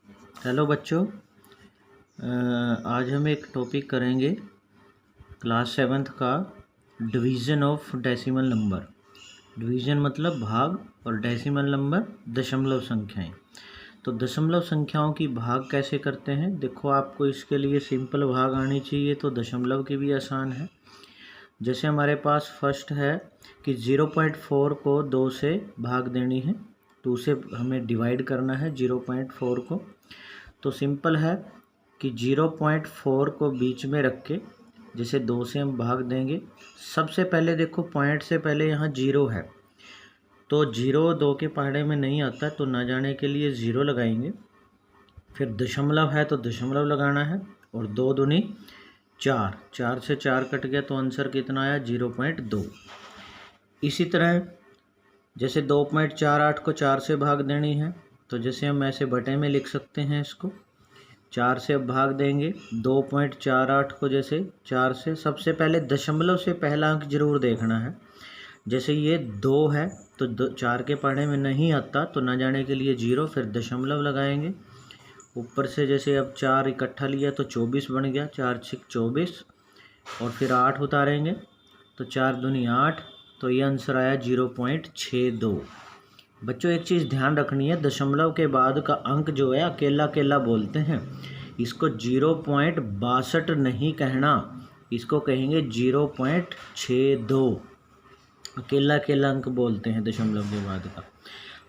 Hello बच्चों। आज हम एक टॉपिक करेंगे क्लास 7th का division of decimal number. Division मतलब भाग और डेसिमल नंबर दशमलव संख्याएं। तो दशमलव संख्याओं की भाग कैसे करते हैं, देखो आपको इसके लिए सिंपल भाग आनी चाहिए, तो दशमलव की भी आसान है। जैसे हमारे पास फर्स्ट है कि 0.4 को 2 से भाग देनी है, तो उसे हमें डिवाइड करना है 0.4 को। तो सिंपल है कि 0.4 को बीच में रख के जैसे 2 से हम भाग देंगे। सबसे पहले देखो पॉइंट से पहले यहाँ 0 है, तो 0 2 के पहाड़े में नहीं आता, तो ना जाने के लिए 0 लगाएंगे। फिर दशमलव है तो दशमलव लगाना है, और 2 दूनी 4, 4 से 4 कट गया तो आंसर कितना आया 0.2। इसी तरह जैसे 2.48 को 4 से भाग देनी है, तो जैसे हम ऐसे बटे में लिख सकते हैं, इसको 4 से अब भाग देंगे 2.48 को। जैसे 4 से सबसे पहले दशमलव से पहला अंक जरूर देखना है। जैसे ये 2 है तो 4 के पढ़ने में नहीं आता, तो ना जाने के लिए 0, फिर दशमलव लगाएंगे ऊपर से। जैसे अब 4 इकट्ठा लिया तो 24 बन गया, 4 6 24, और फिर 8 उतारेंगे तो 4 दूनी 8, तो ये आंसर आया 0.62। बच्चों एक चीज़ ध्यान रखनी है, दशमलव के बाद का अंक जो है अकेला अकेला बोलते हैं, इसको 0.62 नहीं कहना, इसको कहेंगे 0.62। अकेला अकेला अंक बोलते हैं दशमलव के बाद का।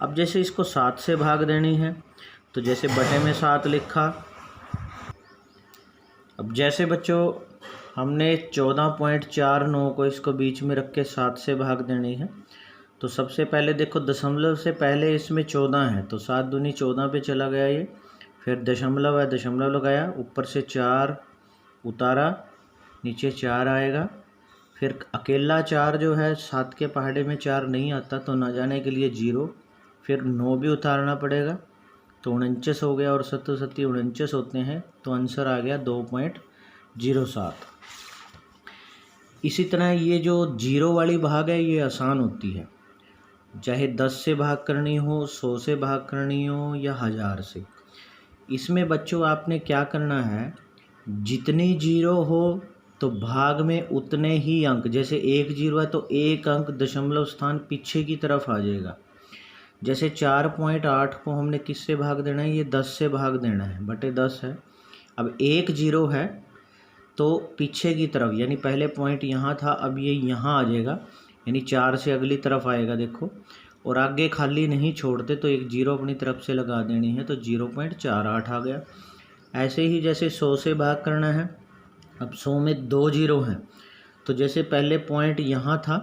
अब जैसे इसको 7 से भाग देनी है, तो जैसे बटे में 7 लिखा। अब जैसे बच्चों हमने 14.49 को इसको बीच में रख के 7 से भाग देनी है, तो सबसे पहले देखो दशमलव से पहले इसमें 14 है, तो 7 दूनी 14 पे चला गया ये। फिर दशमलव है, दशमलव लगाया, ऊपर से 4 उतारा, नीचे 4 आएगा। फिर अकेला 4 जो है 7 के पहाड़े में 4 नहीं आता, तो ना जाने के लिए 0, फिर 9 भी उतारना पड़ेगा, तो 49 हो गया, और 7 7 49 होते हैं, तो आंसर आ गया 2.07। इसी तरह ये जो 0 वाली भाग है ये आसान होती है, चाहे 10 से भाग करनी हो, 100 से भाग करनी हो, या 1000 से। इसमें बच्चों आपने क्या करना है, जितनी 0 हो तो भाग में उतने ही अंक। जैसे 1 0 है तो 1 अंक दशमलव स्थान पीछे की तरफ आ जाएगा। जैसे 4.8 को हमने किससे भाग देना है, ये 10 से भाग देना है, बटे 10 है। अब 1 0 है तो पीछे की तरफ, यानी पहले पॉइंट यहाँ था, अब ये यहाँ आ जाएगा, यानी 4 से अगली तरफ आएगा देखो, और आगे खाली नहीं छोड़ते, तो एक 0 अपनी तरफ से लगा देनी है, तो 0.48 आ गया। ऐसे ही जैसे 100 से भाग करना है, अब 100 में 2 0 हैं, तो जैसे पहले पॉइंट यहाँ था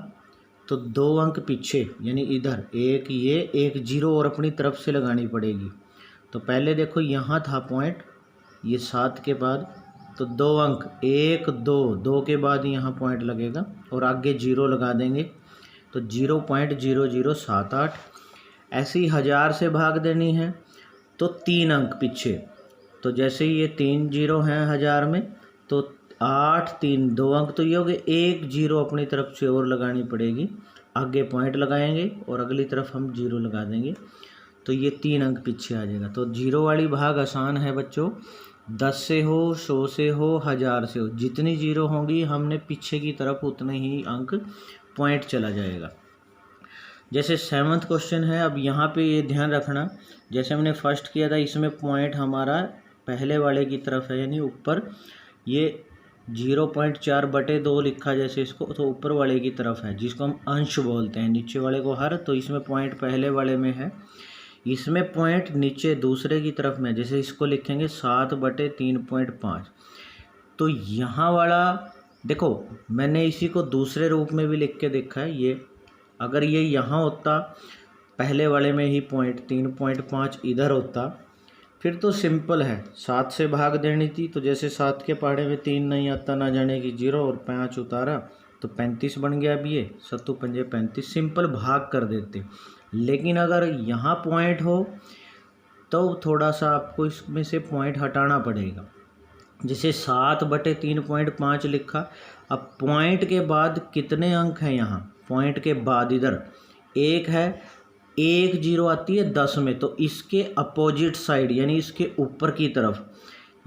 तो 2 अंक पीछे, यानी इधर एक ये एक 0 और अपनी तरफ से लगानी पड़ेगी। तो पहले देखो यहाँ था पॉइंट, ये 7 के बाद, तो 2 अंक 1 2, 2 के बाद यहाँ पॉइंट लगेगा, और आगे 0 लगा देंगे, तो 0.0078। ऐसे ही 1000 से भाग देनी है तो 3 अंक पीछे, तो जैसे ये 3 0 हैं 1000 में, तो 8 3 2 अंक, तो ये हो गए, 1 0 अपनी तरफ से और लगानी पड़ेगी, आगे पॉइंट लगाएंगे और अगली तरफ हम 0 लगा देंगे, तो ये 3 अंक पीछे आ जाएगा। तो 0 वाली भाग आसान है बच्चों, 10 से हो, 100 से हो, 1000 से हो, जितनी 0 होंगी हमने पीछे की तरफ उतने ही अंक पॉइंट चला जाएगा। जैसे 7th क्वेश्चन है, अब यहाँ पे ये ध्यान रखना, जैसे हमने फर्स्ट किया था इसमें पॉइंट हमारा पहले वाले की तरफ है, यानी ऊपर ये 0.4 बटे 2 लिखा जैसे इसको, तो ऊपर वाले की तरफ है, जिसको हम अंश बोलते हैं, नीचे वाले को हर, तो इसमें पॉइंट पहले वाले में है, इसमें पॉइंट नीचे दूसरे की तरफ में, जैसे इसको लिखेंगे 7 बटे 3.5। तो यहाँ वाला देखो मैंने इसी को दूसरे रूप में भी लिख के देखा है, ये अगर ये यहाँ होता पहले वाले में ही पॉइंट 3.5 इधर होता, फिर तो सिंपल है, 7 से भाग देनी थी, तो जैसे 7 के पहाड़े में 3 नहीं आता, ना जाने की 0, और 5 उतारा तो 35 बन गया। अब ये 7 पंजे 35, सिंपल भाग कर देते। लेकिन अगर यहाँ पॉइंट हो तो थोड़ा सा आपको इसमें से पॉइंट हटाना पड़ेगा। जैसे 7 बटे 3.5 लिखा, अब पॉइंट के बाद कितने अंक हैं, यहाँ पॉइंट के बाद इधर 1 है, एक जीरो आती है 10 में, तो इसके अपोजिट साइड यानी इसके ऊपर की तरफ,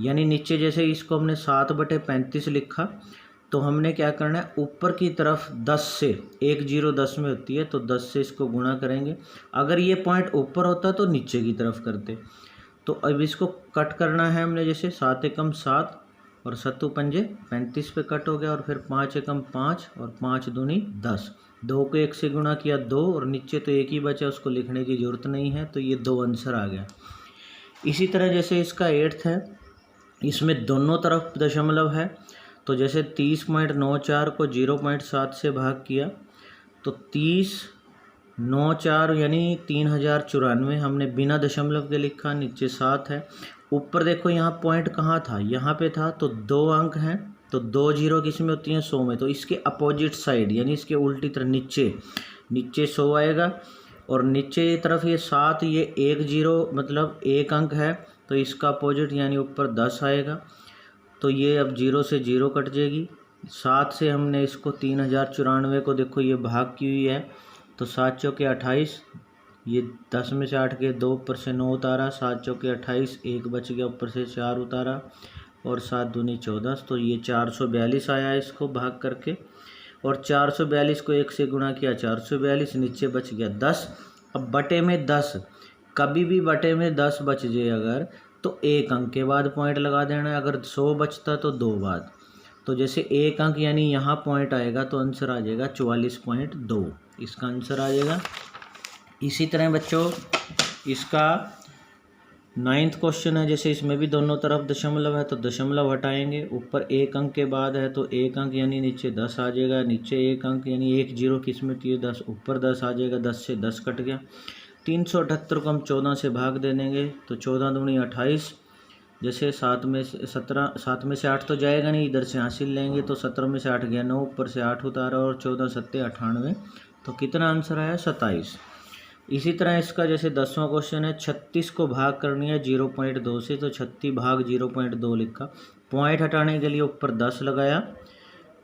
यानी नीचे जैसे इसको हमने 7/35 लिखा, तो हमने क्या करना है, ऊपर की तरफ 10 से, एक जीरो 10 में होती है तो 10 से इसको गुणा करेंगे। अगर ये पॉइंट ऊपर होता तो नीचे की तरफ करते। तो अब इसको कट करना है हमने, जैसे 7 एकम 7 और 7 पंजे 35 पे कट हो गया, और फिर 5 एकम 5 और 5 दूनी 10। 2 को 1 से गुणा किया 2, और नीचे तो एक ही बचा, उसको लिखने की ज़रूरत नहीं है, तो ये 2 आंसर आ गया। इसी तरह जैसे इसका 8th है, इसमें दोनों तरफ दशमलव है, तो जैसे 30.94 को 0.7 से भाग किया तो 30.94 यानी 3094 हमने बिना दशमलव के लिखा, नीचे 7 है। ऊपर देखो यहाँ पॉइंट कहाँ था, यहाँ पे था, तो 2 अंक हैं, तो 2 जीरो किस में होती हैं, 100 में, तो इसके अपोजिट साइड यानी इसके उल्टी तरफ नीचे 100 आएगा, और नीचे की तरफ ये 7, ये 1 जीरो मतलब 1 अंक है, तो इसका अपोजिट यानी ऊपर 10 आएगा। तो ये अब 0 से 0 कट जाएगी। 7 से हमने इसको 3094 को देखो ये भाग की हुई है, तो 7 चौके 28, ये 10 में से 8 के 2 ऊपर से 9 उतारा, 7 चौके 28, 1 बच गया ऊपर से 4 उतारा, और 7 दूनी 14, तो ये 442 आया इसको भाग करके। और 442 को 1 से गुणा किया 442, नीचे बच गया 10। अब बटे में 10, कभी भी बटे में 10 बच जाए अगर, तो 1 अंक के बाद पॉइंट लगा देना है। अगर 100 बचता तो 2 बाद, तो जैसे 1 अंक यानी यहाँ पॉइंट आएगा तो आंसर आ जाएगा 44.2, इसका आंसर आ जाएगा। इसी तरह बच्चों इसका 9th क्वेश्चन है, जैसे इसमें भी दोनों तरफ दशमलव है, तो दशमलव हटाएंगे, ऊपर 1 अंक के बाद है तो 1 अंक यानी नीचे 10 आ जाएगा, नीचे 1 अंक यानी 1 जीरो किस में थी 10, ऊपर 10 आ जाएगा, 10 से 10 कट गया। 378 को हम 14 से भाग दे देंगे, तो 14 दूनी 28, जैसे 7 में से 8 तो जाएगा नहीं, इधर से हासिल लेंगे, तो 17 में से 8 गया 9, ऊपर से 8 उतारा, और 14 सत्ते 98, तो कितना आंसर आया 27। इसी तरह इसका जैसे 10वां क्वेश्चन है, 36 को भाग करनी है 0.2 से, तो 36 भाग 0.2 लिखा, पॉइंट हटाने के लिए ऊपर 10 लगाया,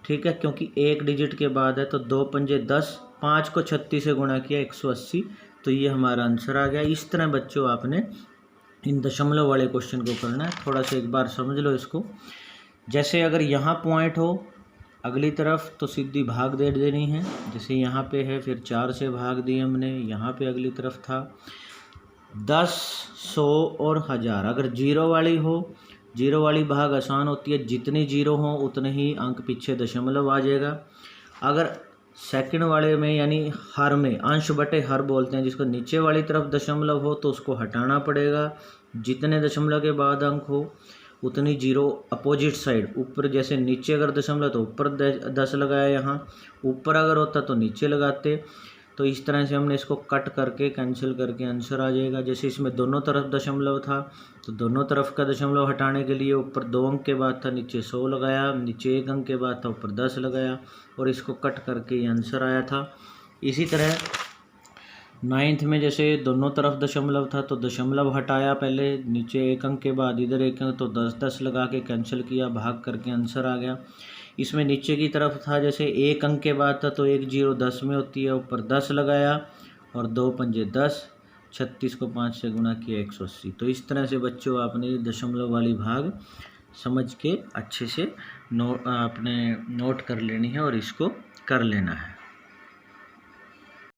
ठीक है, क्योंकि 1 डिजिट के बाद है, तो 2 पंजे 10, 5 को 36 से गुणा किया 180, तो ये हमारा आंसर आ गया। इस तरह बच्चों आपने इन दशमलव वाले क्वेश्चन को करना है, थोड़ा सा एक बार समझ लो इसको। जैसे अगर यहाँ पॉइंट हो अगली तरफ तो सीधी भाग दे देनी है, जैसे यहाँ पे है, फिर 4 से भाग दी हमने, यहाँ पे अगली तरफ था 10, 100 और 1000। अगर जीरो वाली हो, जीरो वाली भाग आसान होती है, जितनी जीरो हो उतने ही अंक पीछे दशमलव आ जाएगा। अगर सेकंड वाले में यानी हर में, अंश बटे हर बोलते हैं जिसको, नीचे वाली तरफ दशमलव हो तो उसको हटाना पड़ेगा, जितने दशमलव के बाद अंक हो उतनी जीरो अपोजिट साइड, ऊपर जैसे नीचे अगर दशमलव तो ऊपर 10 लगाया, यहाँ ऊपर अगर होता तो नीचे लगाते। तो इस तरह से हमने इसको कट करके कैंसिल करके आंसर आ जाएगा। जैसे इसमें दोनों तरफ दशमलव था, तो दोनों तरफ का दशमलव हटाने के लिए ऊपर 2 अंक के बाद था नीचे 100 लगाया, नीचे 1 अंक के बाद था ऊपर 10 लगाया, और इसको कट करके ये आंसर आया था। इसी तरह 9th में जैसे दोनों तरफ दशमलव था, तो दशमलव हटाया पहले, नीचे 1 अंक के बाद इधर 1 अंक, तो 10 लगा के कैंसिल किया, भाग करके आंसर आ गया। इसमें नीचे की तरफ था, जैसे 1 अंक के बाद था, तो 1 जीरो 10 में होती है, ऊपर 10 लगाया, और 2 पंजे 10, 36 को 5 से गुणा किया 180। तो इस तरह से बच्चों आपने दशमलव वाली भाग समझ के अच्छे से आपने नोट कर लेनी है और इसको कर लेना है।